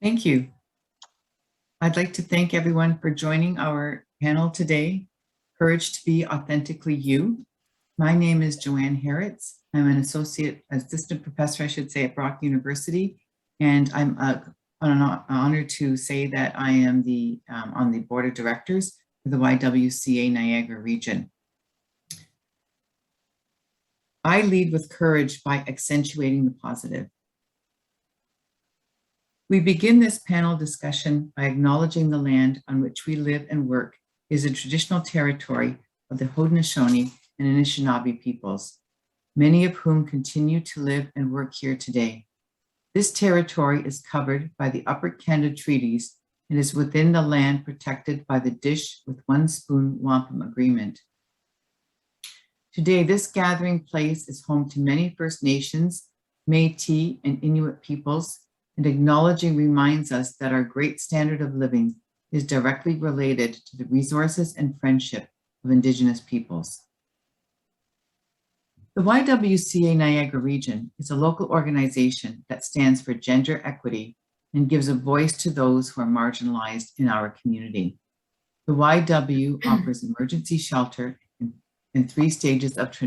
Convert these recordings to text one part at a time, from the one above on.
Thank you. I'd like to thank everyone for joining our panel today, Courage to be Authentically You. My name is Joanne Harritz. I'm an assistant professor, I should say, at Brock University, and I'm honored to say that I am on the board of directors for the YWCA Niagara region. I lead with courage by accentuating the positive. We begin this panel discussion by acknowledging the land on which we live and work is a traditional territory of the Haudenosaunee and Anishinaabe peoples, many of whom continue to live and work here today. This territory is covered by the Upper Canada Treaties and is within the land protected by the Dish with One Spoon Wampum Agreement. Today, this gathering place is home to many First Nations, Métis, and Inuit peoples, and acknowledging reminds us that our great standard of living is directly related to the resources and friendship of Indigenous peoples. The YWCA Niagara region is a local organization that stands for gender equity and gives a voice to those who are marginalized in our community. The YW offers emergency shelter and 3 stages of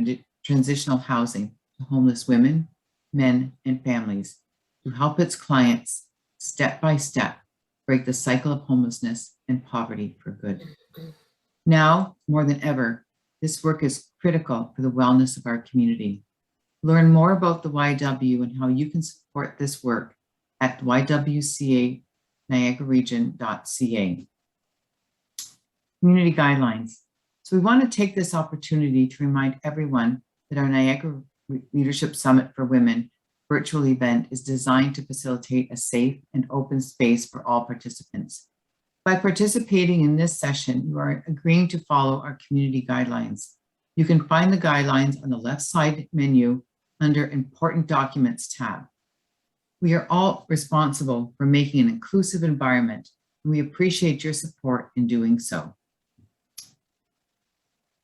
transitional housing to homeless women, men, and families to help its clients step by step break the cycle of homelessness and poverty for good. Now, more than ever, this work is critical for the wellness of our community. Learn more about the YW and how you can support this work at ywcaniagararegion.ca. Community guidelines. So we want to take this opportunity to remind everyone that our Niagara Leadership Summit for Women virtual event is designed to facilitate a safe and open space for all participants. By participating in this session, you are agreeing to follow our community guidelines. You can find the guidelines on the left side menu under Important Documents tab. We are all responsible for making an inclusive environment, and we appreciate your support in doing so.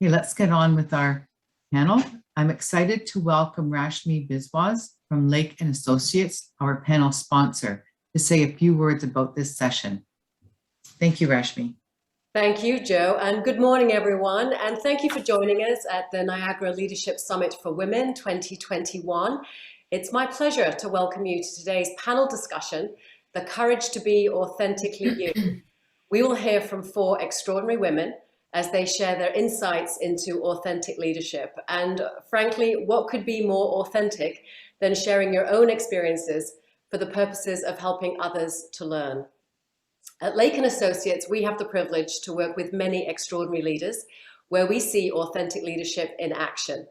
Okay, let's get on with our panel. I'm excited to welcome Rashmi Biswas from Lake & Associates, our panel sponsor, to say a few words about this session. Thank you, Rashmi. Thank you, Joe, and good morning, everyone. And thank you for joining us at the Niagara Leadership Summit for Women 2021. It's my pleasure to welcome you to today's panel discussion, The Courage to be Authentically You. We will hear from 4 extraordinary women as they share their insights into authentic leadership. And frankly, what could be more authentic than sharing your own experiences for the purposes of helping others to learn? At Lake & Associates, we have the privilege to work with many extraordinary leaders where we see authentic leadership in action.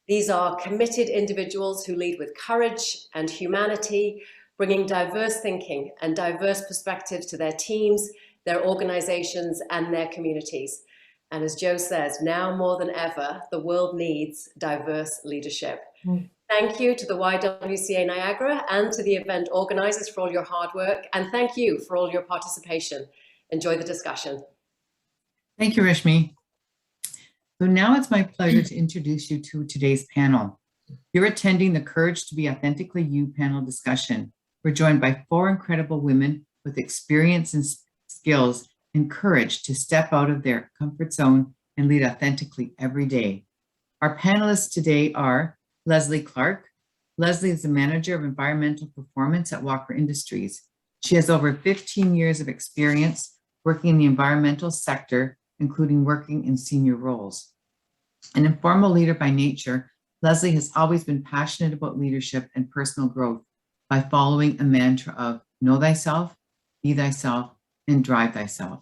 These are committed individuals who lead with courage and humanity, bringing diverse thinking and diverse perspectives to their teams, their organizations, and their communities. And as Joe says, now more than ever, the world needs diverse leadership. Thank you to the YWCA Niagara and to the event organizers for all your hard work. And thank you for all your participation. Enjoy the discussion. Thank you, Rashmi. So now it's my pleasure to introduce you to today's panel. You're attending the Courage to be Authentically You panel discussion. We're joined by 4 incredible women with experience and skills and courage to step out of their comfort zone and lead authentically every day. Our panelists today are Leslie Clark. Leslie is the Manager of Environmental Performance at Walker Industries. She has over 15 years of experience working in the environmental sector, including working in senior roles. An informal leader by nature, Leslie has always been passionate about leadership and personal growth by following a mantra of know thyself, be thyself, and drive thyself.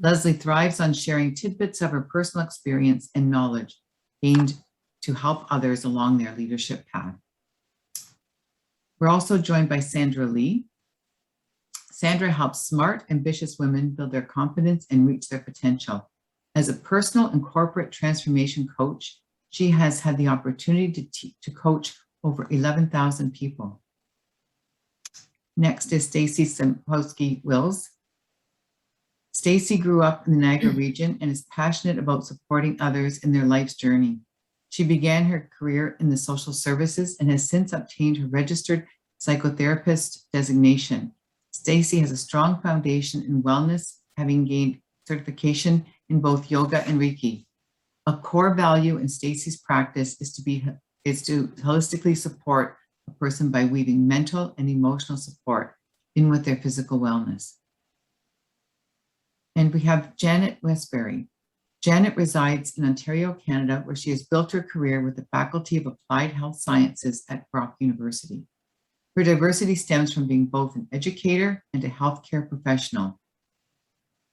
Leslie thrives on sharing tidbits of her personal experience and knowledge aimed to help others along their leadership path. We're also joined by Sandra Lee. Sandra helps smart, ambitious women build their confidence and reach their potential. As a personal and corporate transformation coach, she has had the opportunity to coach over 11,000 people. Next is Stacy Sampowski-Wills. Stacy grew up in the Niagara region and is passionate about supporting others in their life's journey. She began her career in the social services and has since obtained her registered psychotherapist designation. Stacy has a strong foundation in wellness, having gained certification in both yoga and Reiki. A core value in Stacy's practice is to holistically support a person by weaving mental and emotional support in with their physical wellness. And we have Janet Westbury. Janet resides in Ontario, Canada, where she has built her career with the Faculty of Applied Health Sciences at Brock University. Her diversity stems from being both an educator and a healthcare professional.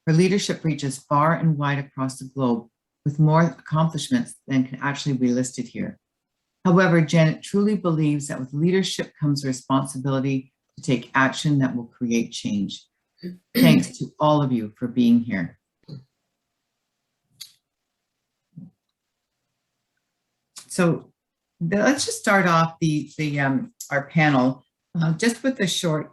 Her leadership reaches far and wide across the globe, with more accomplishments than can actually be listed here. However, Janet truly believes that with leadership comes a responsibility to take action that will create change. Thanks to all of you for being here. So let's just start off our panel just with a short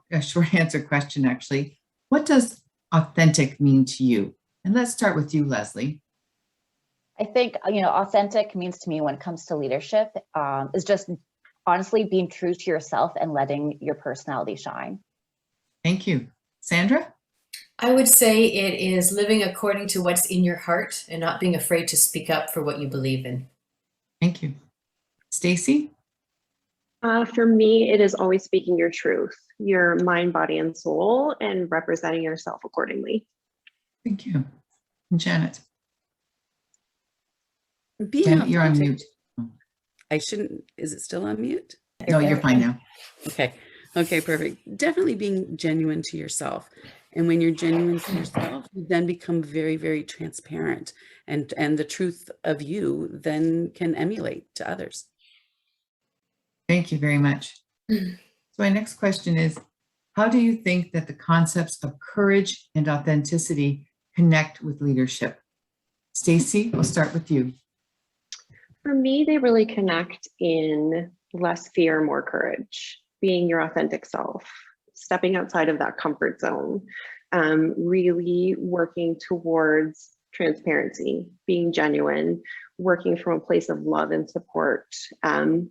answer question, actually. What does authentic mean to you? And let's start with you, Leslie. I think, authentic means to me when it comes to leadership is just honestly being true to yourself and letting your personality shine. Thank you. Sandra? I would say it is living according to what's in your heart and not being afraid to speak up for what you believe in. Thank you. Stacy? For me, it is always speaking your truth, your mind, body, and soul, and representing yourself accordingly. Thank you. And Janet? Being Janet, you're on authentic. mute. I shouldn't, is it still on mute? No, you're fine now. Okay. Okay, perfect. Definitely being genuine to yourself. And when you're genuine to yourself, you then become very, very transparent. And the truth of you then can emulate to others. Thank you very much. So my next question is, how do you think that the concepts of courage and authenticity connect with leadership? Stacy, we'll start with you. For me, they really connect in less fear, more courage, being your authentic self, stepping outside of that comfort zone, really working towards transparency, being genuine, working from a place of love and support,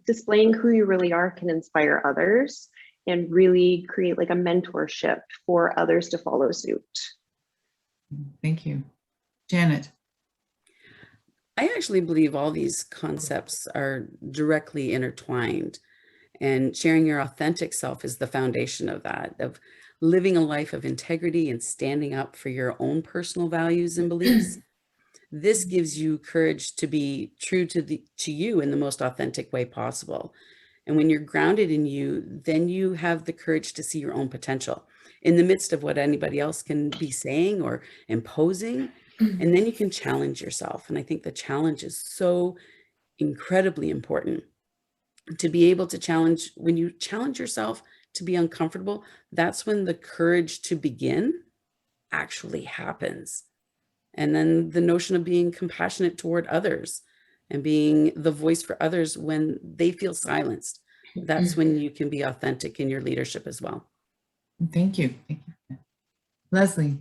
displaying who you really are can inspire others and really create like a mentorship for others to follow suit. Thank you. Janet? I actually believe all these concepts are directly intertwined, and sharing your authentic self is the foundation of that, of living a life of integrity and standing up for your own personal values and beliefs. This gives you courage to be true to you in the most authentic way possible. And when you're grounded in you, then you have the courage to see your own potential in the midst of what anybody else can be saying or imposing. And then you can challenge yourself. And I think the challenge is so incredibly important, to be able to challenge. When you challenge yourself to be uncomfortable, that's when the courage to begin actually happens. And then the notion of being compassionate toward others and being the voice for others when they feel silenced, that's when you can be authentic in your leadership as well. Thank you. Thank you. Leslie?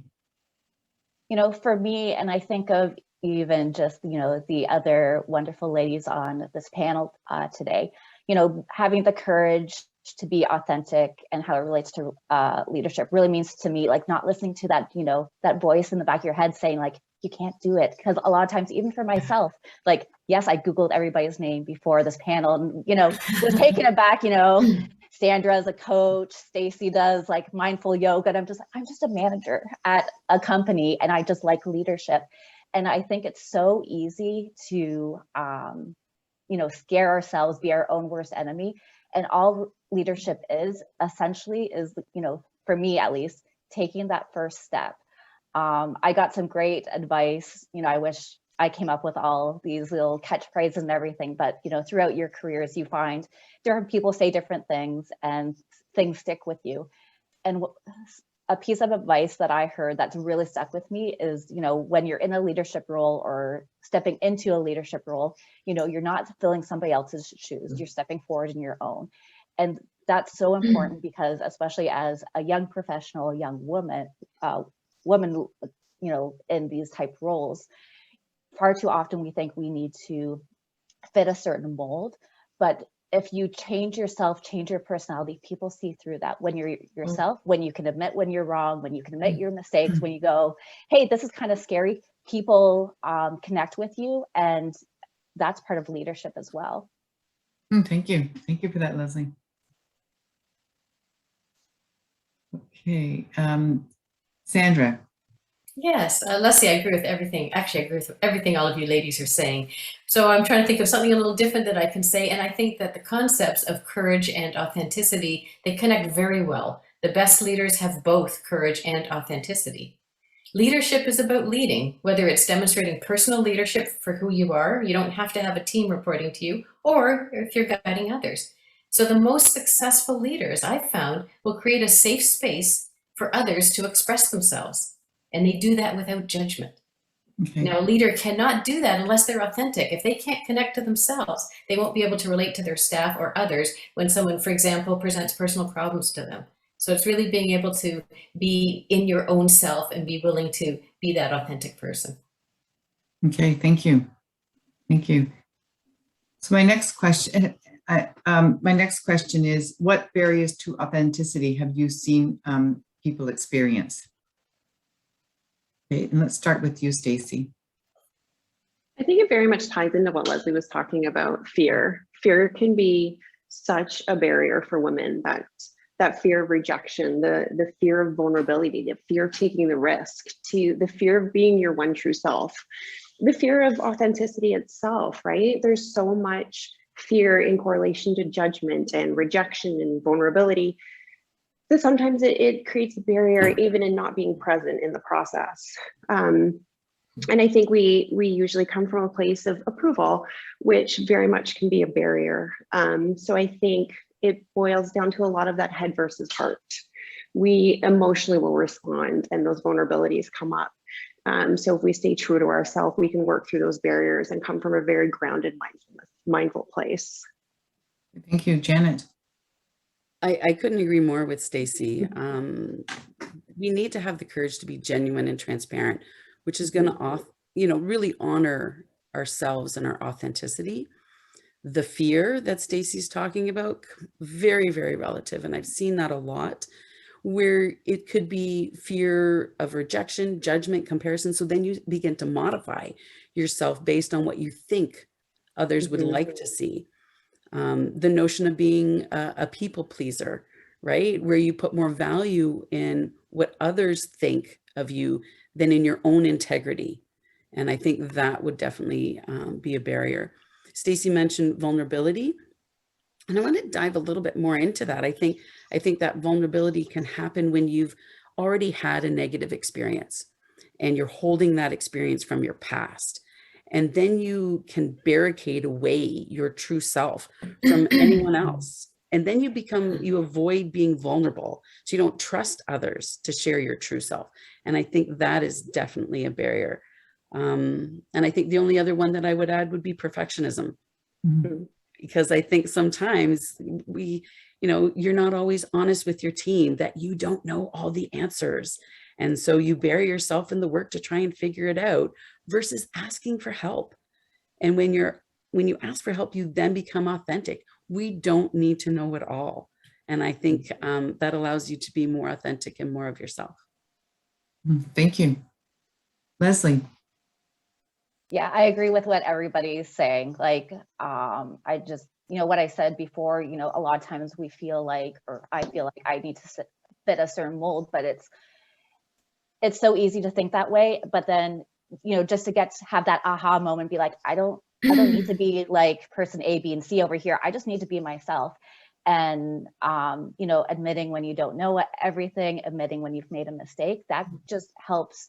For me, and I think of even just, the other wonderful ladies on this panel today, having the courage to be authentic and how it relates to leadership really means to me, like not listening to that, that voice in the back of your head saying like, you can't do it. Because a lot of times, even for myself, like, yes, I Googled everybody's name before this panel and, was taken aback, Sandra's a coach, Stacy does like mindful yoga. And I'm just a manager at a company and I just like leadership. And I think it's so easy to, scare ourselves, be our own worst enemy. And all leadership is essentially for me at least, taking that first step. I got some great advice. I wish I came up with all these little catchphrases and everything, but throughout your careers, you find different people say different things and things stick with you. And a piece of advice that I heard that's really stuck with me is, when you're in a leadership role or stepping into a leadership role, you're not filling somebody else's shoes, you're stepping forward in your own. And that's so important because especially as a young professional, young woman, in these type roles, far too often we think we need to fit a certain mold, but if you change yourself, change your personality, people see through that. When you're yourself, when you can admit when you're wrong, when you can admit your mistakes, when you go, hey, this is kind of scary, people connect with you, and that's part of leadership as well. Thank you. Thank you for that, Leslie. Okay, Sandra. Yes, Leslie, I agree with everything. Actually, I agree with everything all of you ladies are saying. So I'm trying to think of something a little different that I can say. And I think that the concepts of courage and authenticity, they connect very well. The best leaders have both courage and authenticity. Leadership is about leading, whether it's demonstrating personal leadership for who you are. You don't have to have a team reporting to you, or if you're guiding others. So the most successful leaders I've found will create a safe space for others to express themselves. And they do that without judgment. Okay. Now, a leader cannot do that unless they're authentic. If they can't connect to themselves, they won't be able to relate to their staff or others when someone, for example, presents personal problems to them. So it's really being able to be in your own self and be willing to be that authentic person. Okay, thank you. Thank you. So my next question, is, what barriers to authenticity have you seen people experience? Okay, and let's start with you, Stacy. I think it very much ties into what Leslie was talking about, fear. Fear can be such a barrier for women, that fear of rejection, the fear of vulnerability, the fear of taking the risk, to the fear of being your one true self, the fear of authenticity itself, right? There's so much fear in correlation to judgment and rejection and vulnerability that sometimes it creates a barrier even in not being present in the process. And I think we usually come from a place of approval, which very much can be a barrier. So I think it boils down to a lot of that head versus heart. We emotionally will respond and those vulnerabilities come up. So if we stay true to ourselves, we can work through those barriers and come from a very grounded, mindful place. Thank you, Janet. I couldn't agree more with Stacy. We need to have the courage to be genuine and transparent, which is going to, really honor ourselves and our authenticity. The fear that Stacy's talking about, very, very relative. And I've seen that a lot, where it could be fear of rejection, judgment, comparison. So then you begin to modify yourself based on what you think others would like to see. The notion of being a people pleaser, right? Where you put more value in what others think of you than in your own integrity. And I think that would definitely be a barrier. Stacy mentioned vulnerability, and I want to dive a little bit more into that. I think that vulnerability can happen when you've already had a negative experience and you're holding that experience from your past. And then you can barricade away your true self from anyone else. And then you avoid being vulnerable. So you don't trust others to share your true self. And I think that is definitely a barrier. And I think the only other one that I would add would be perfectionism. Mhm. Because I think sometimes you're not always honest with your team that you don't know all the answers. And so you bury yourself in the work to try and figure it out versus asking for help. And when you ask for help, you then become authentic. We don't need to know it all. And I think that allows you to be more authentic and more of yourself. Thank you. Leslie. Yeah, I agree with what everybody's saying. Like, I just, what I said before, a lot of times we feel like, or I feel like I need to fit a certain mold, but it's so easy to think that way. But then, just to have that aha moment, be like, I don't need to be like person A, B, and C over here. I just need to be myself. And, admitting when you don't know everything, admitting when you've made a mistake, that just helps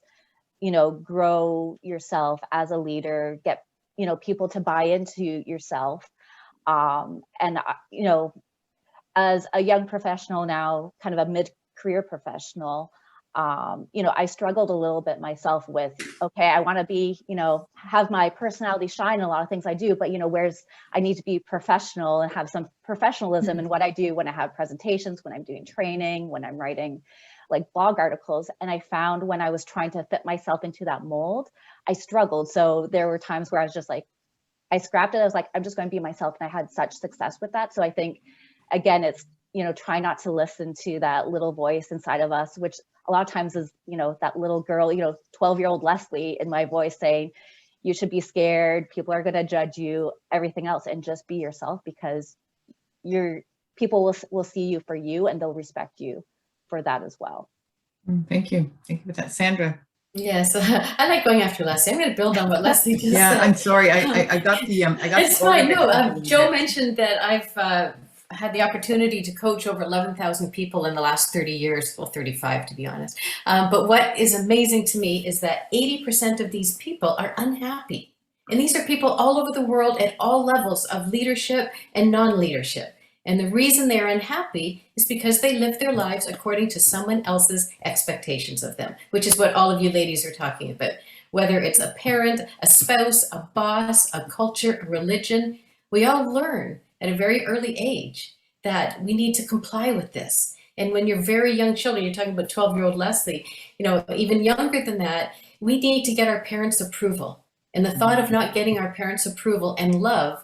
grow yourself as a leader, get, people to buy into yourself. And, as a young professional now, kind of a mid-career professional, I struggled a little bit myself with, okay, I want to be, have my personality shine in a lot of things I do, but, I need to be professional and have some professionalism in what I do when I have presentations, when I'm doing training, when I'm writing like blog articles. And I found when I was trying to fit myself into that mold, I struggled. So there were times where I was just like, I scrapped it. I was like, I'm just going to be myself. And I had such success with that. So I think, again, it's, try not to listen to that little voice inside of us, which a lot of times is, that little girl, 12-year-old Leslie in my voice saying, you should be scared. People are going to judge you, everything else, and just be yourself, because people will see you for you, and they'll respect you for that as well. Thank you. Thank you for that, Sandra. Yes, I like going after Leslie. I'm going to build on what Leslie just Yeah, said. I'm sorry. I got the It's fine. No, overhead Joe bit. mentioned that I've had the opportunity to coach over 11,000 people in the last 30 years, well, 35 to be honest. But what is amazing to me is that 80% of these people are unhappy. And these are people all over the world at all levels of leadership and non-leadership. And the reason they're unhappy is because they live their lives according to someone else's expectations of them, which is what all of you ladies are talking about. Whether it's a parent, a spouse, a boss, a culture, a religion, we all learn at a very early age that we need to comply with this. And when you're very young children, you're talking about 12-year-old Leslie, even younger than that, we need to get our parents' approval. And the thought of not getting our parents' approval and love,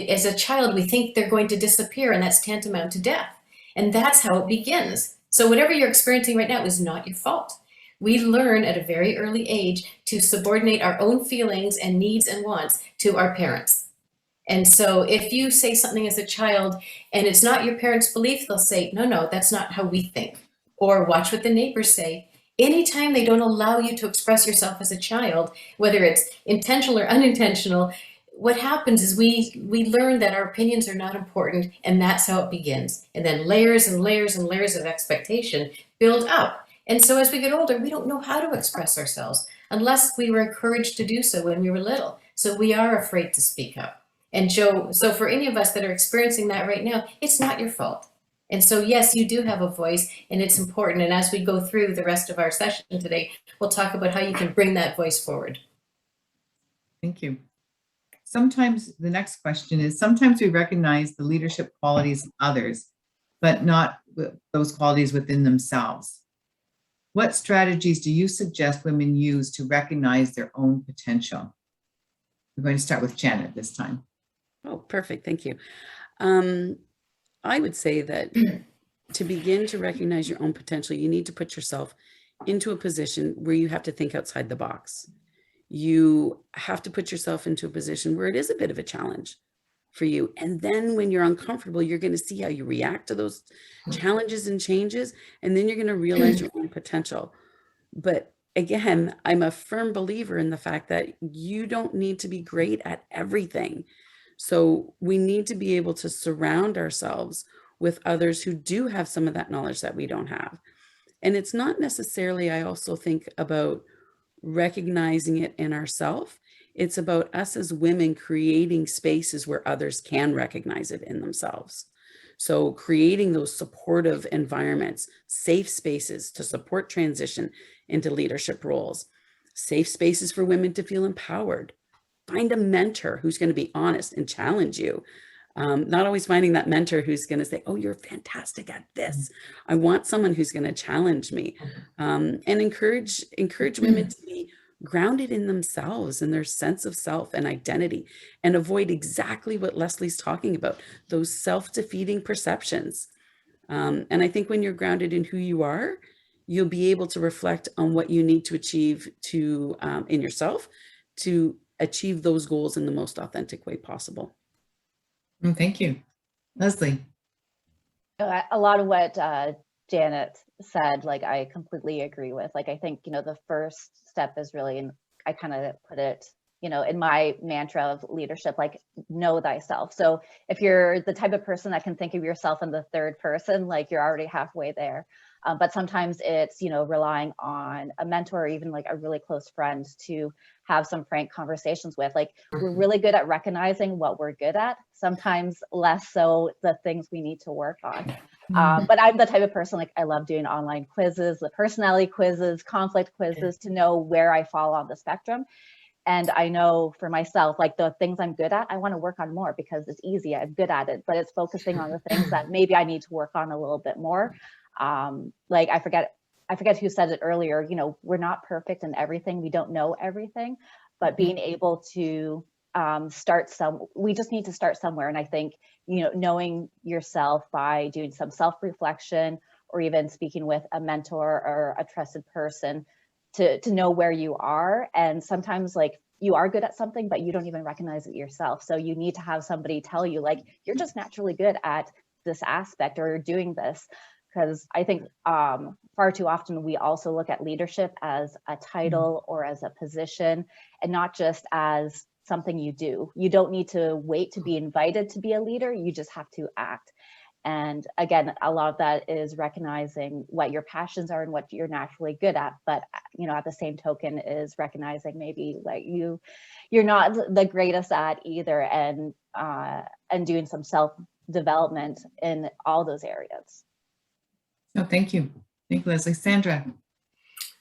as a child, we think they're going to disappear, and that's tantamount to death. And that's how it begins. So whatever you're experiencing right now is not your fault. We learn at a very early age to subordinate our own feelings and needs and wants to our parents. And so if you say something as a child and it's not your parents' belief, they'll say, no, that's not how we think. Or watch what the neighbors say. Anytime they don't allow you to express yourself as a child, whether it's intentional or unintentional, what happens is we learn that our opinions are not important, and that's how it begins. And then layers and layers and layers of expectation build up. And so as we get older, we don't know how to express ourselves unless we were encouraged to do so when we were little. So we are afraid to speak up. And Joe, so for any of us that are experiencing that right now, it's not your fault. And so, yes, you do have a voice, and it's important. And as we go through the rest of our session today, we'll talk about how you can bring that voice forward. Thank you. Sometimes the next question is, sometimes we recognize the leadership qualities of others, but not those qualities within themselves. What strategies do you suggest women use to recognize their own potential? We're going to start with Janet this time. Oh, perfect. Thank you. I would say that to begin to recognize your own potential, you need to put yourself into a position where you have to think outside the box. You have to put yourself into a position where it is a bit of a challenge for you. And then when you're uncomfortable, you're going to see how you react to those challenges and changes. And then you're going to realize your own potential. But again, I'm a firm believer in the fact that you don't need to be great at everything. So we need to be able to surround ourselves with others who do have some of that knowledge that we don't have. And it's not necessarily, I also think, about recognizing it in ourselves. It's about us as women creating spaces where others can recognize it in themselves. So creating those supportive environments, safe spaces to support transition into leadership roles, safe spaces for women to feel empowered. Find a mentor who's going to be honest and challenge you. Not always finding that mentor who's going to say, oh, you're fantastic at this. I want someone who's going to challenge me, and encourage women to be grounded in themselves and their sense of self and identity, and avoid exactly what Leslie's talking about, those self-defeating perceptions. And I think when you're grounded in who you are, you'll be able to reflect on what you need to achieve in yourself to achieve those goals in the most authentic way possible. Thank you. Leslie. A lot of what Janet said, like, I completely agree with. Like, I think, the first step is really, and I kind of put it, in my mantra of leadership, like, know thyself. So if you're the type of person that can think of yourself in the third person, like, you're already halfway there. But sometimes it's, relying on a mentor or even like a really close friend to have some frank conversations with. Like, we're really good at recognizing what we're good at, sometimes less so the things we need to work on. But I'm the type of person, like, I love doing online quizzes, the personality quizzes, conflict quizzes, to know where I fall on the spectrum. And I know for myself, like, the things I'm good at, I want to work on more because it's easy, I'm good at it, but it's focusing on the things that maybe I need to work on a little bit more. Like, I forget who said it earlier, we're not perfect in everything. We don't know everything, but being able to we just need to start somewhere. And I think, knowing yourself by doing some self-reflection, or even speaking with a mentor or a trusted person to know where you are. And sometimes, like, you are good at something, but you don't even recognize it yourself. So you need to have somebody tell you, like, you're just naturally good at this aspect, or doing this. Because I think far too often we also look at leadership as a title or as a position, and not just as something you do. You don't need to wait to be invited to be a leader. You just have to act. And again, a lot of that is recognizing what your passions are and what you're naturally good at. But, at the same token is recognizing maybe like you're not the greatest at either, and doing some self-development in all those areas. No, thank you. Thank you, Leslie. Sandra.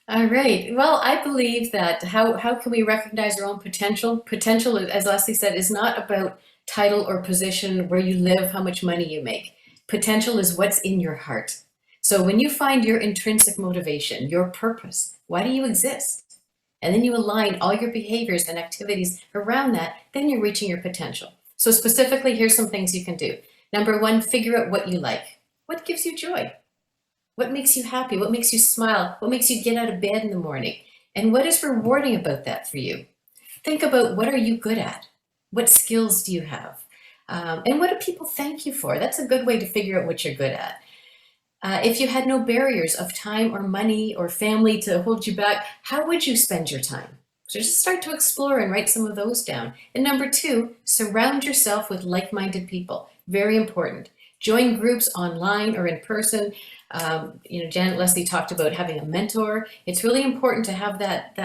All right. Well, I believe that how can we recognize our own potential? Potential, as Leslie said, is not about title or position, where you live, how much money you make. Potential is what's in your heart. So when you find your intrinsic motivation, your purpose, why do you exist? And then you align all your behaviors and activities around that, then you're reaching your potential. So specifically, here's some things you can do. Number one, figure out what you like. What gives you joy? What makes you happy? What makes you smile? What makes you get out of bed in the morning? And what is rewarding about that for you? Think about, what are you good at? What skills do you have? And what do people thank you for? That's a good way to figure out what you're good at. If you had no barriers of time or money or family to hold you back, how would you spend your time? So just start to explore and write some of those down. And number two, surround yourself with like-minded people. Very important. Join groups online or in person. Janet Leslie talked about having a mentor. It's really important to have that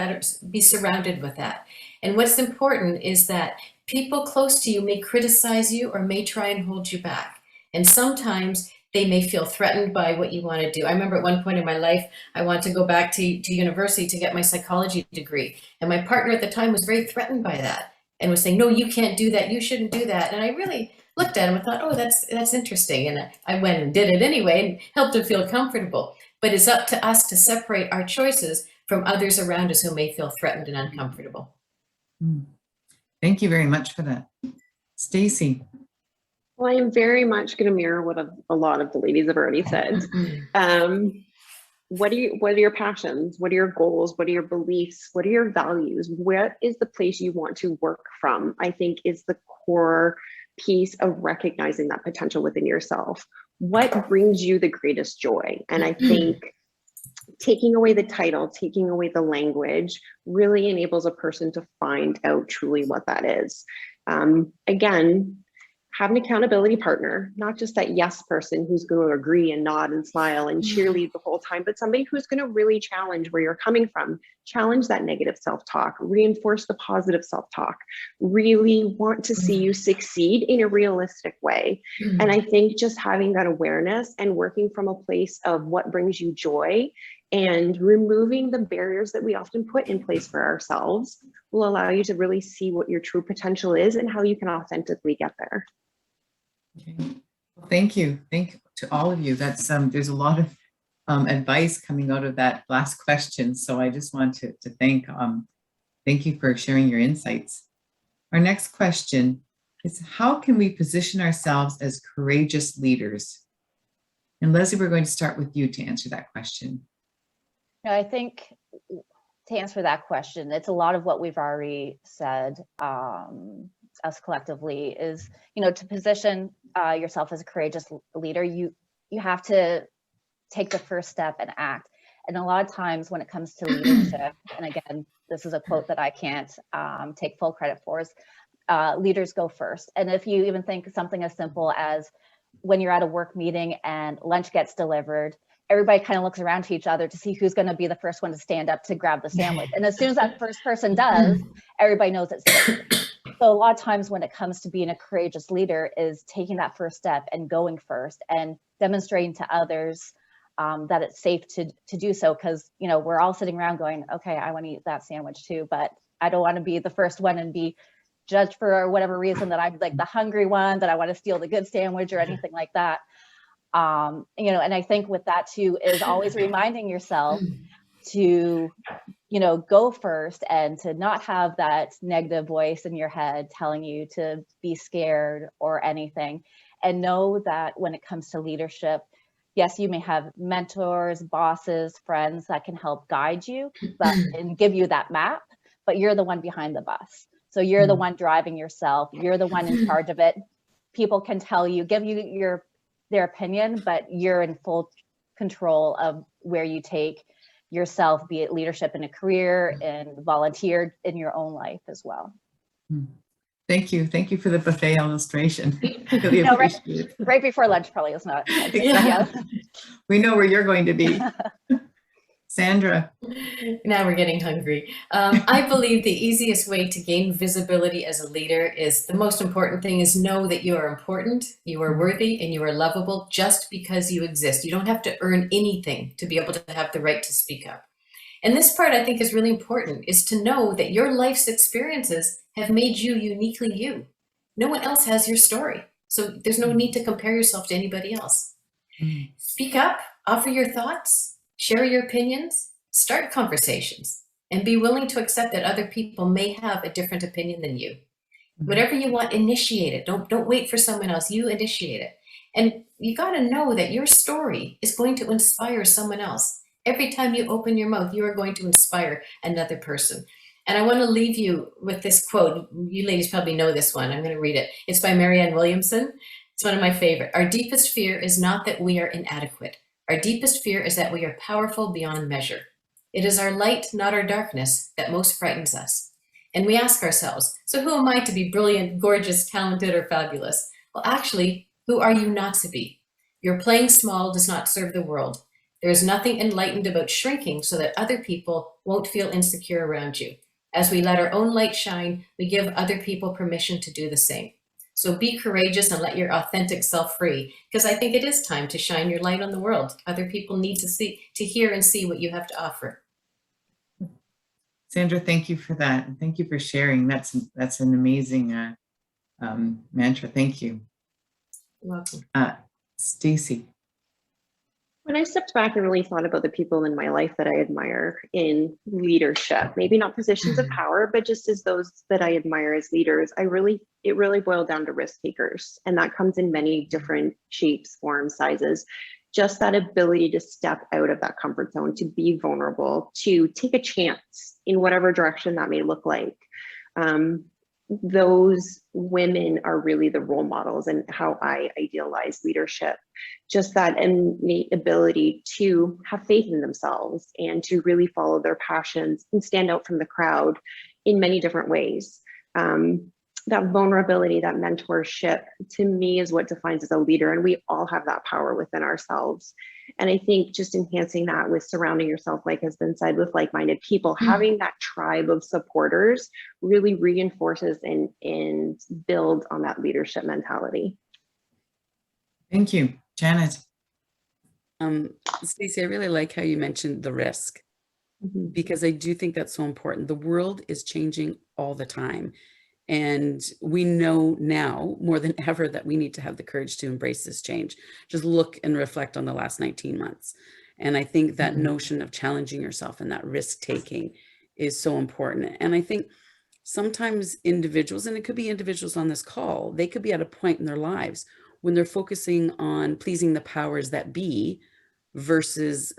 be surrounded with that. And what's important is that people close to you may criticize you or may try and hold you back. And sometimes they may feel threatened by what you want to do. I remember at one point in my life, I wanted to go back to university to get my psychology degree. And my partner at the time was very threatened by that and was saying, no, you can't do that. You shouldn't do that. And I really looked at him and thought, oh, that's interesting. And I went and did it anyway and helped him feel comfortable. But it's up to us to separate our choices from others around us who may feel threatened and uncomfortable. Thank you very much for that. Stacy. Well, I am very much going to mirror what a lot of the ladies have already said. What are your passions? What are your goals? What are your beliefs? What are your values? Where is the place you want to work from? I think is the core piece of recognizing that potential within yourself. What brings you the greatest joy? And I think taking away the title, taking away the language really enables a person to find out truly what that is. Again, have an accountability partner, not just that yes person who's going to agree and nod and smile and cheerlead the whole time, but somebody who's going to really challenge where you're coming from, challenge that negative self-talk, reinforce the positive self-talk, really want to see you succeed in a realistic way. And I think just having that awareness and working from a place of what brings you joy and removing the barriers that we often put in place for ourselves will allow you to really see what your true potential is and how you can authentically get there. Okay. Well, thank you. Thank you to all of you. That's there's a lot of advice coming out of that last question. So I just want to thank you for sharing your insights. Our next question is, how can we position ourselves as courageous leaders? And Leslie, we're going to start with you to answer that question. I think to answer that question, it's a lot of what we've already said, us collectively, is, to position yourself as a courageous leader, you have to take the first step and act. And a lot of times when it comes to leadership, and again, this is a quote that I can't take full credit for, is leaders go first. And if you even think something as simple as when you're at a work meeting and lunch gets delivered, everybody kind of looks around to each other to see who's going to be the first one to stand up to grab the sandwich. And as soon as that first person does, everybody knows it's safe. So a lot of times when it comes to being a courageous leader is taking that first step and going first and demonstrating to others that it's safe to do so. Because, we're all sitting around going, okay, I want to eat that sandwich too, but I don't want to be the first one and be judged for whatever reason that I'm like the hungry one, that I want to steal the good sandwich or anything like that. And I think with that too is always reminding yourself to go first, and to not have that negative voice in your head telling you to be scared or anything. And know that when it comes to leadership, yes, you may have mentors, bosses, friends that can help guide you and give you that map, but you're the one behind the bus. So you're the one driving yourself. You're the one in charge of it. People can tell you, give you their opinion, but you're in full control of where you take yourself, be it leadership in a career and volunteer in your own life as well. Thank you. Thank you for the buffet illustration. Really appreciate it. Right before lunch probably is not. Yeah. We know where you're going to be. Sandra. Now we're getting hungry. I believe the easiest way to gain visibility as a leader is the most important thing is know that you are important, you are worthy, and you are lovable just because you exist. You don't have to earn anything to be able to have the right to speak up. And this part I think is really important, is to know that your life's experiences have made you uniquely you. No one else has your story. So there's no need to compare yourself to anybody else. Speak up, offer your thoughts, share your opinions, start conversations, and be willing to accept that other people may have a different opinion than you. Whatever you want, initiate it. Don't wait for someone else. You initiate it. And you got to know that your story is going to inspire someone else. Every time you open your mouth, you are going to inspire another person. And I want to leave you with this quote. You ladies probably know this one. I'm going to read it. It's by Marianne Williamson. It's one of my favorite. Our deepest fear is not that we are inadequate. Our deepest fear is that we are powerful beyond measure. It is our light, not our darkness, that most frightens us. And we ask ourselves, so who am I to be brilliant, gorgeous, talented, or fabulous? Well, actually, who are you not to be? Your playing small does not serve the world. There is nothing enlightened about shrinking so that other people won't feel insecure around you. As we let our own light shine, we give other people permission to do the same. So be courageous and let your authentic self free, because I think it is time to shine your light on the world. Other people need to hear and see what you have to offer. Sandra, thank you for that. Thank you for sharing. That's an amazing mantra. Thank you. You're welcome. Stacy. When I stepped back and really thought about the people in my life that I admire in leadership, maybe not positions of power, but just as those that I admire as leaders, it really boiled down to risk takers. And that comes in many different shapes, forms, sizes. Just that ability to step out of that comfort zone, to be vulnerable, to take a chance in whatever direction that may look like. Those women are really the role models and how I idealize leadership. Just that innate ability to have faith in themselves and to really follow their passions and stand out from the crowd in many different ways. That vulnerability, that mentorship, to me is what defines as a leader, and we all have that power within ourselves. And I think just enhancing that with surrounding yourself, like has been said, with like-minded people, having that tribe of supporters really reinforces and builds on that leadership mentality. Thank you. Janet. Stacey, I really like how you mentioned the risk, because I do think that's so important. The world is changing all the time. And we know now more than ever that we need to have the courage to embrace this change. Just look and reflect on the last 19 months. And I think that notion of challenging yourself and that risk taking is so important. And I think sometimes individuals, and it could be individuals on this call, they could be at a point in their lives when they're focusing on pleasing the powers that be versus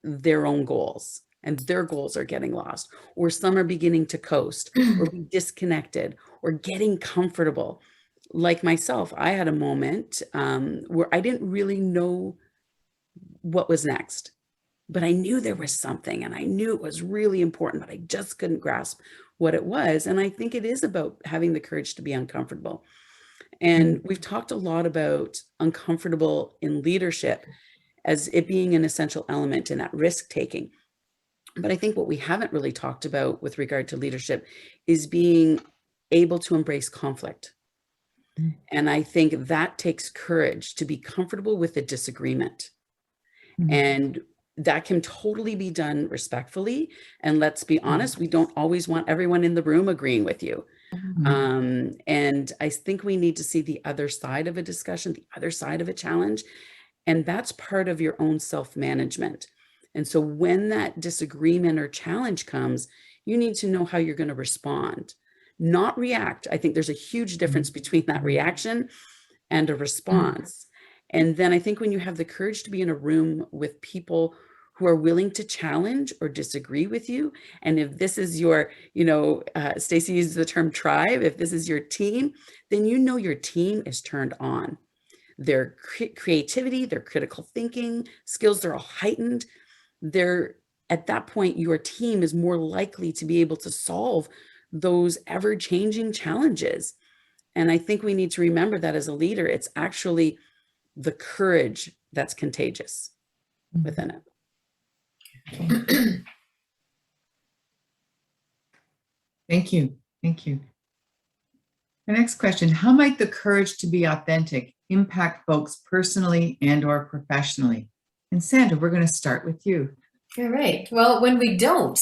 their own goals. And their goals are getting lost, or some are beginning to coast or be disconnected or getting comfortable. Like myself, I had a moment where I didn't really know what was next, but I knew there was something, and I knew it was really important, but I just couldn't grasp what it was. And I think it is about having the courage to be uncomfortable. And we've talked a lot about uncomfortable in leadership as it being an essential element in that risk taking. But I think what we haven't really talked about with regard to leadership is being able to embrace conflict. And I think that takes courage to be comfortable with a disagreement. And that can totally be done respectfully. And let's be honest, we don't always want everyone in the room agreeing with you. And I think we need to see the other side of a discussion, the other side of a challenge. And that's part of your own self-management. And so when that disagreement or challenge comes, you need to know how you're going to respond, not react. I think there's a huge difference between that reaction and a response. And then I think when you have the courage to be in a room with people who are willing to challenge or disagree with you, and if this is your, Stacey uses the term tribe, if this is your team, then you know your team is turned on. Their creativity, their critical thinking skills, they're all heightened. At that point, your team is more likely to be able to solve those ever-changing challenges. And I think we need to remember that as a leader, it's actually the courage that's contagious within it. Thank you. Thank you. The next question, how might the courage to be authentic impact folks personally and or professionally? And Sandra, we're going to start with you. All right. Well, when we don't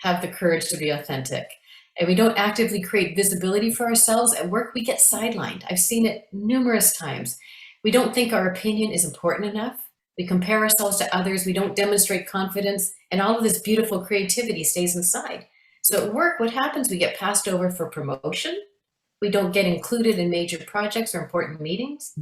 have the courage to be authentic and we don't actively create visibility for ourselves at work, we get sidelined. I've seen it numerous times. We don't think our opinion is important enough. We compare ourselves to others. We don't demonstrate confidence, and all of this beautiful creativity stays inside. So at work, what happens? We get passed over for promotion. We don't get included in major projects or important meetings.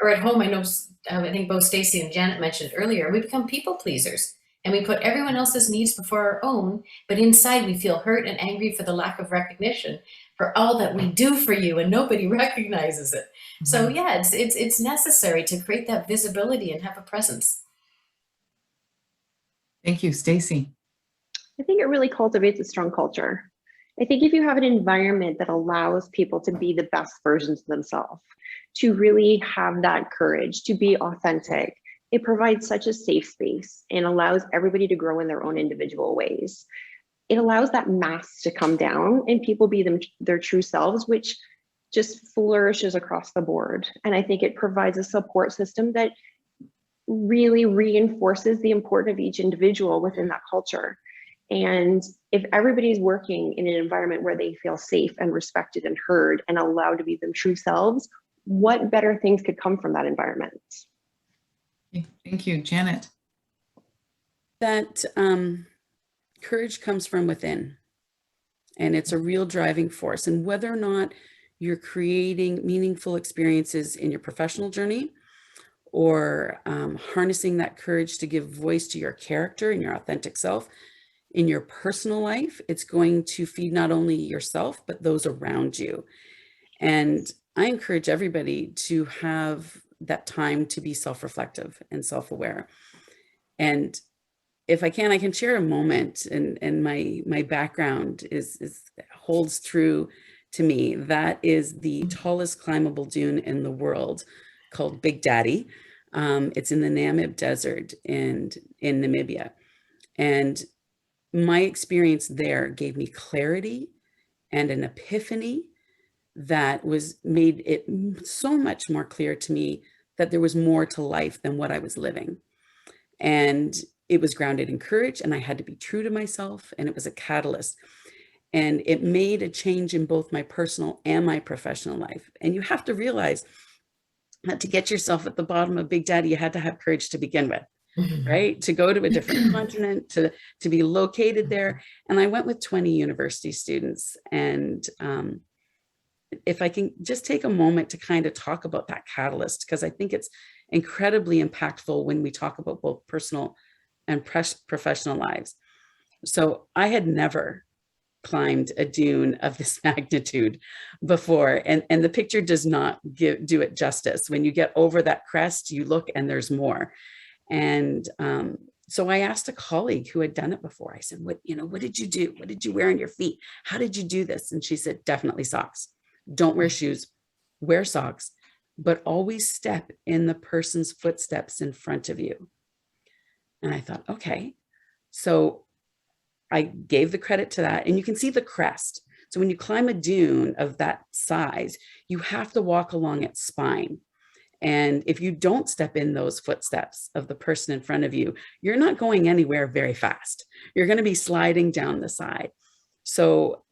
Or at home, I think both Stacey and Janet mentioned earlier, we become people pleasers and we put everyone else's needs before our own, but inside we feel hurt and angry for the lack of recognition for all that we do for you, and nobody recognizes it. So yeah, it's necessary to create that visibility and have a presence. Thank you, Stacey. I think it really cultivates a strong culture. I think if you have an environment that allows people to be the best versions of themselves, to really have that courage, to be authentic, it provides such a safe space and allows everybody to grow in their own individual ways. It allows that mask to come down and people be their true selves, which just flourishes across the board. And I think it provides a support system that really reinforces the importance of each individual within that culture. And if everybody's working in an environment where they feel safe and respected and heard and allowed to be their true selves, what better things could come from that environment? Thank you, Janet. That courage comes from within, and it's a real driving force. And whether or not you're creating meaningful experiences in your professional journey or harnessing that courage to give voice to your character and your authentic self in your personal life, it's going to feed not only yourself, but those around you. And I encourage everybody to have that time to be self-reflective and self-aware. And if I can share a moment, and my background holds true to me. That is the tallest climbable dune in the world, called Big Daddy. It's in the Namib Desert in Namibia. And my experience there gave me clarity and an epiphany that made it so much more clear to me that there was more to life than what I was living. And it was grounded in courage, and I had to be true to myself, and it was a catalyst. And it made a change in both my personal and my professional life. And you have to realize that to get yourself at the bottom of Big Daddy, you had to have courage to begin with, right? To go to a different continent, to be located there. And I went with 20 university students. And if I can just take a moment to kind of talk about that catalyst, because I think it's incredibly impactful when we talk about both personal and professional lives. So I had never climbed a dune of this magnitude before, and the picture does not do it justice. When you get over that crest, you look and there's more. And so I asked a colleague who had done it before. I said, what did you do? What did you wear on your feet? How did you do this? And she said, definitely socks. Don't wear shoes, wear socks, but always step in the person's footsteps in front of you. And I thought, okay. So I gave the credit to that, and you can see the crest. So when you climb a dune of that size, you have to walk along its spine. And if you don't step in those footsteps of the person in front of you, you're not going anywhere very fast. You're going to be sliding down the side. So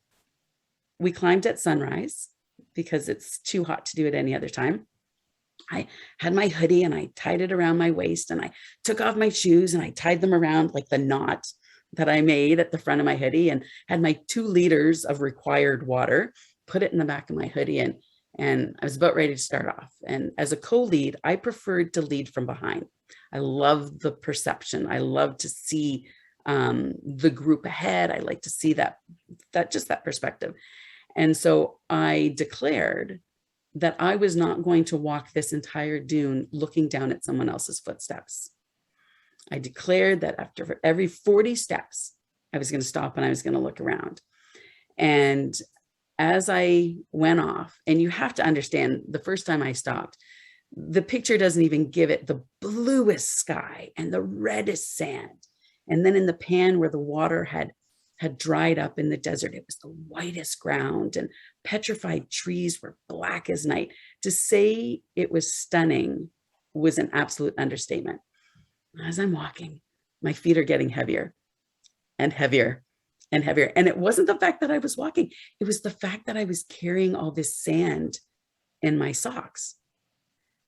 we climbed at sunrise because it's too hot to do it any other time. I had my hoodie and I tied it around my waist, and I took off my shoes and I tied them around like the knot that I made at the front of my hoodie, and had my 2 liters of required water, put it in the back of my hoodie, and I was about ready to start off. And as a co-lead, I preferred to lead from behind. I love the perception. I love to see the group ahead. I like to see that perspective. And so I declared that I was not going to walk this entire dune looking down at someone else's footsteps. I declared that after every 40 steps, I was going to stop and I was going to look around. And as I went off, and you have to understand, the first time I stopped, the picture doesn't even give it the bluest sky and the reddest sand. And then in the pan where the water had dried up in the desert, it was the whitest ground, and petrified trees were black as night. To say it was stunning was an absolute understatement. As I'm walking, my feet are getting heavier and heavier and heavier. And it wasn't the fact that I was walking, it was the fact that I was carrying all this sand in my socks.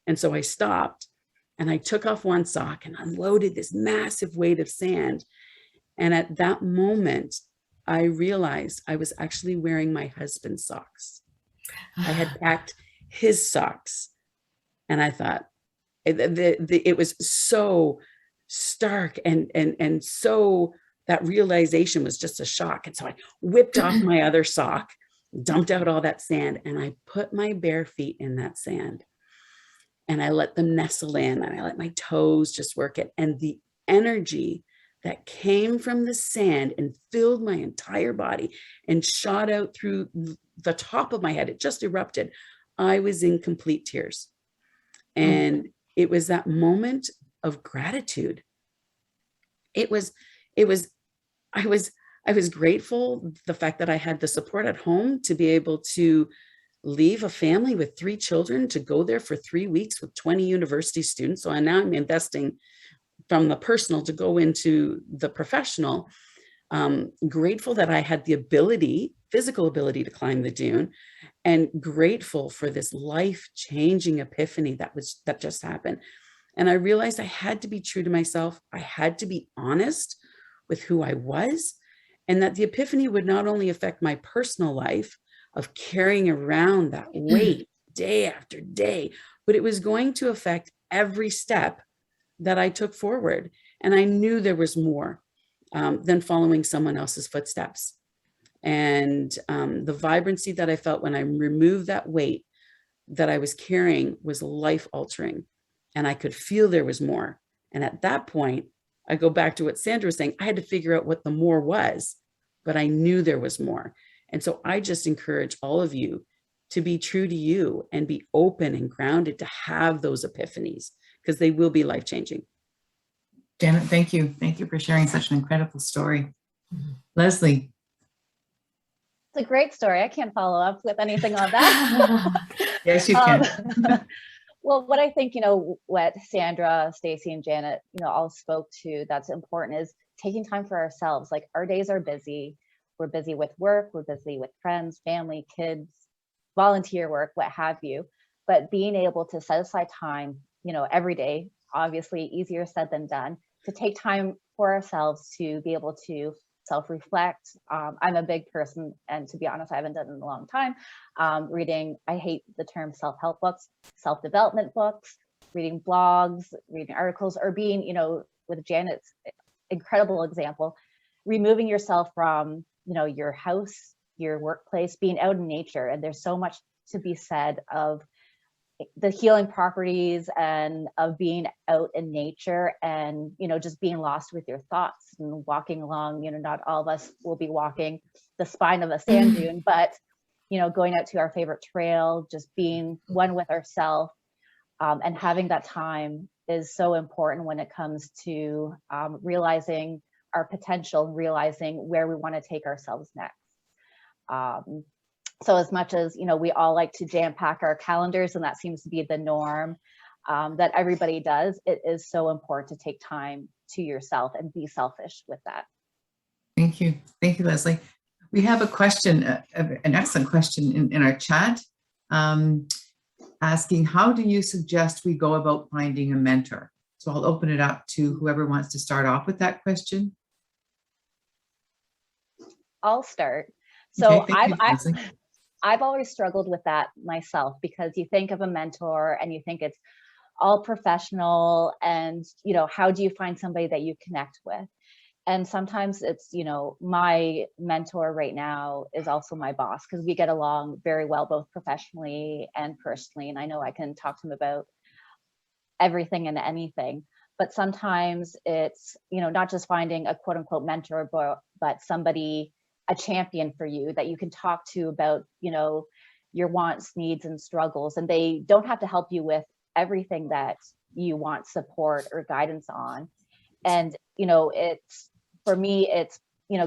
And so I stopped and I took off one sock and unloaded this massive weight of sand. And at that moment, I realized I was actually wearing my husband's socks. I had packed his socks. And I thought, it was so stark, and so that realization was just a shock. And so I whipped off my other sock, dumped out all that sand, and I put my bare feet in that sand. And I let them nestle in, and I let my toes just work it. And the energy that came from the sand and filled my entire body and shot out through the top of my head, it just erupted. I was in complete tears. And it was that moment of gratitude. I was grateful the fact that I had the support at home to be able to leave a family with 3 children to go there for 3 weeks with 20 university students. So now I'm investing from the personal to go into the professional. Grateful that I had the physical ability to climb the dune, and grateful for this life-changing epiphany that just happened. And I realized I had to be true to myself. I had to be honest with who I was, and that the epiphany would not only affect my personal life of carrying around that weight day after day, but it was going to affect every step that I took forward. And I knew there was more than following someone else's footsteps. And the vibrancy that I felt when I removed that weight that I was carrying was life altering. And I could feel there was more. And at that point, I go back to what Sandra was saying. I had to figure out what the more was, but I knew there was more. And so I just encourage all of you to be true to you and be open and grounded to have those epiphanies, because they will be life-changing. Janet, thank you. Thank you for sharing such an incredible story. Leslie. It's a great story. I can't follow up with anything on that. Yes, you can. Well, what I think, what Sandra, Stacy, and Janet, all spoke to that's important is taking time for ourselves. Like, our days are busy. We're busy with work. We're busy with friends, family, kids, volunteer work, what have you. But being able to set aside time, every day, obviously easier said than done, to take time for ourselves to be able to self-reflect. I'm a big person, and to be honest, I haven't done it in a long time. Reading, I hate the term self-help books, self-development books, reading blogs, reading articles, or being, with Janet's incredible example, removing yourself from, your house, your workplace, being out in nature. And there's so much to be said of the healing properties and of being out in nature, and just being lost with your thoughts and walking along. Not all of us will be walking the spine of a sand dune, but going out to our favorite trail, just being one with ourselves, and having that time is so important when it comes to realizing our potential, realizing where we want to take ourselves next. So as much as, we all like to jam pack our calendars, and that seems to be the norm that everybody does, it is so important to take time to yourself and be selfish with that. Thank you. Thank you, Leslie. We have a question, an excellent question in our chat. asking, how do you suggest we go about finding a mentor? So I'll open it up to whoever wants to start off with that question. I'll start. So Okay, thank you, Leslie. I've always struggled with that myself, because you think of a mentor and you think it's all professional, and how do you find somebody that you connect with? And sometimes it's, my mentor right now is also my boss, because we get along very well, both professionally and personally. And I know I can talk to him about everything and anything. But sometimes it's, not just finding a quote unquote mentor, but somebody, a champion for you that you can talk to about, your wants, needs, and struggles. And they don't have to help you with everything that you want support or guidance on. And, it's, for me, it's,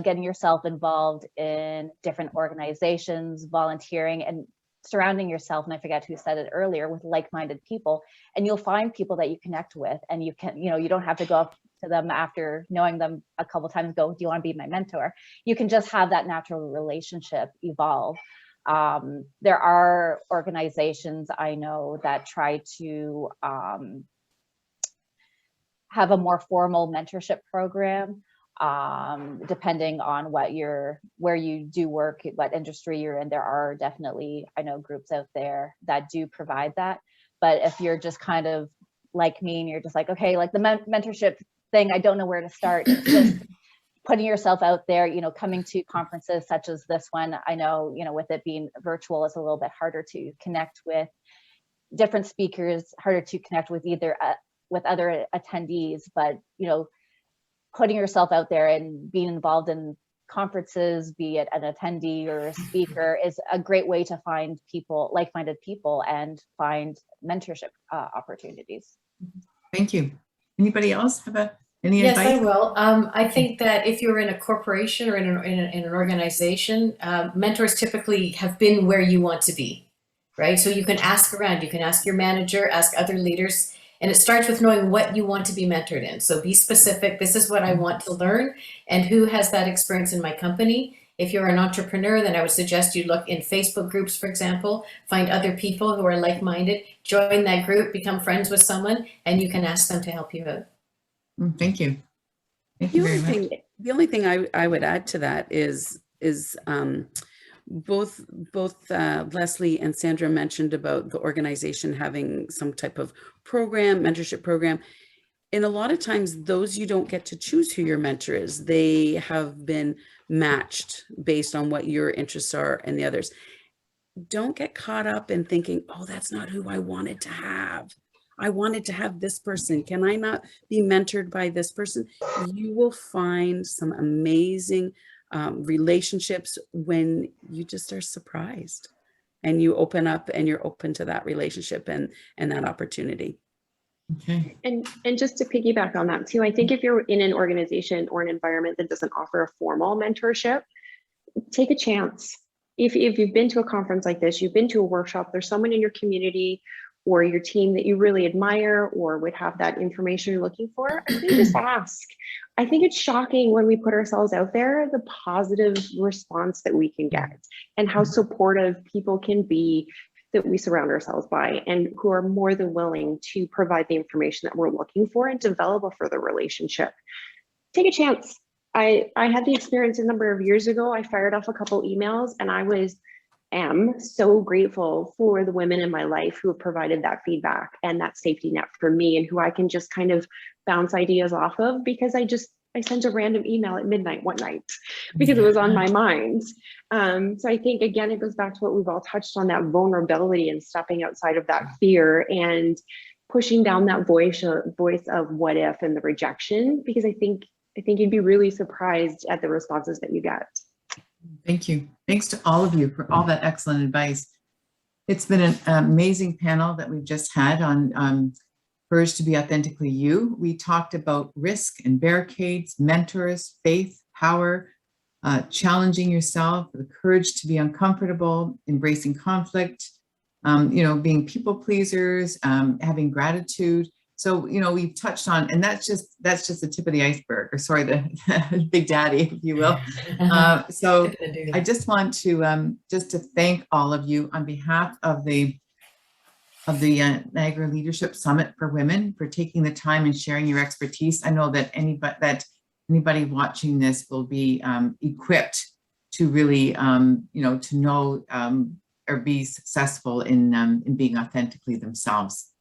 getting yourself involved in different organizations, volunteering, and surrounding yourself, and I forget who said it earlier, with like-minded people. And you'll find people that you connect with, and you can, you don't have to go up to them after knowing them a couple times, go, do you want to be my mentor? You can just have that natural relationship evolve. There are organizations I know that try to have a more formal mentorship program, depending on where you do work, what industry you're in. There are definitely, I know, groups out there that do provide that. But if you're just kind of like me and you're just like, okay, like the mentorship thing, I don't know where to start. It's just putting yourself out there, coming to conferences such as this one. I know, with it being virtual, it's a little bit harder to connect with different speakers, harder to connect with with other attendees, but, putting yourself out there and being involved in conferences, be it an attendee or a speaker, is a great way to find people, like-minded people, and find mentorship opportunities. Thank you. Anybody else have any Yes, advice? I will. I think that if you're in a corporation or in an organization, mentors typically have been where you want to be, right? So you can ask around, you can ask your manager, ask other leaders, and it starts with knowing what you want to be mentored in. So be specific. This is what I want to learn, and who has that experience in my company. If you're an entrepreneur, then I would suggest you look in Facebook groups, for example, find other people who are like-minded, join that group, become friends with someone, and you can ask them to help you out. Thank you. Thank you very much. The only thing I would add to that is both Leslie and Sandra mentioned about the organization having some type of program, mentorship program. And a lot of times those, you don't get to choose who your mentor is. They have been matched based on what your interests are and the others. Don't get caught up in thinking, oh, that's not who I wanted to have. I wanted to have this person. Can I not be mentored by this person? You will find some amazing relationships when you just are surprised and you open up and you're open to that relationship and that opportunity. Okay. And just to piggyback on that too, I think if you're in an organization or an environment that doesn't offer a formal mentorship, take a chance. If you've been to a conference like this, you've been to a workshop, there's someone in your community or your team that you really admire or would have that information you're looking for, I think just ask. I think it's shocking when we put ourselves out there, the positive response that we can get and how supportive people can be that we surround ourselves by, and who are more than willing to provide the information that we're looking for and develop a further relationship. Take a chance. I had the experience a number of years ago. I fired off a couple emails, and I am so grateful for the women in my life who have provided that feedback and that safety net for me, and who I can just kind of bounce ideas off of, because I sent a random email at midnight one night because it was on my mind. So I think, again, it goes back to what we've all touched on, that vulnerability and stepping outside of that fear and pushing down that voice of what if and the rejection, because I think you'd be really surprised at the responses that you get. Thank you. Thanks to all of you for all that excellent advice. It's been an amazing panel that we've just had on Courage to be Authentically You. We talked about risk and barricades, mentors, faith, power, challenging yourself, the courage to be uncomfortable, embracing conflict, being people pleasers, having gratitude. So, we've touched on, and that's just the tip of the iceberg, or sorry, the Big Daddy, if you will. So I just want to thank all of you on behalf of the of the Niagara Leadership Summit for Women, for taking the time and sharing your expertise. I know that anybody watching this will be equipped to really, to know or be successful in being authentically themselves.